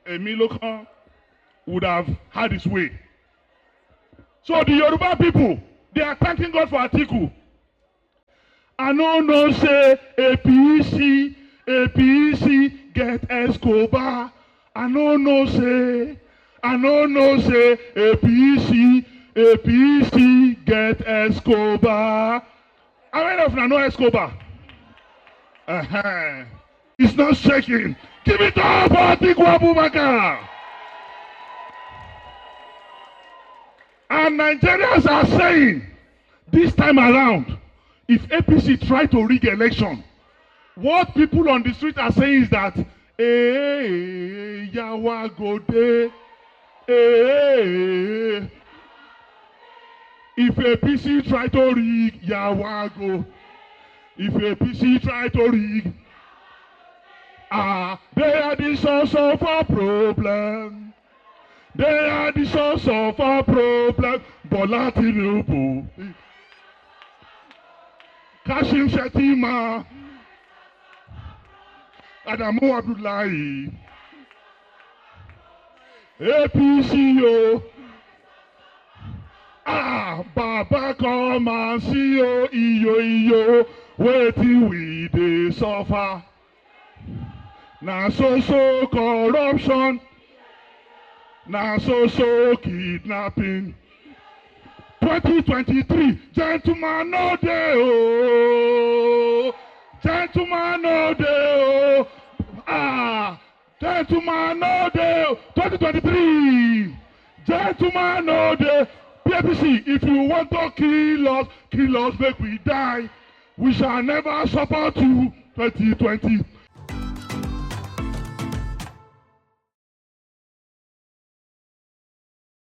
Emilokan would have had his way. So the Yoruba people, they are thanking God for Atiku. I no say APC get Escobar. I no say APC get Escobar. How many of you know Escobar? It's not shaking. Give it up for Atiku Abubakar. And Nigerians are saying, this time around, if APC try to rig election, what people on the street are saying is that, yawa go dey, if APC try to rig, yawa go. If APC try to rig, they are the source of our problem. They are the source of our problem. Bola Tinubu, Kashim Shettima, Adamu Abdullahi, APC yo. Baba come and see yo, iyo, wetin we dey suffer. Na so corruption. Na so kidnapping. 2023, gentlemen no dey oh. Gentlemen no dey oh. Gentlemen no dey oh. 2023, gentlemen no dey. PAPC, if you want to kill us, make we die. We shall never support you. 2020.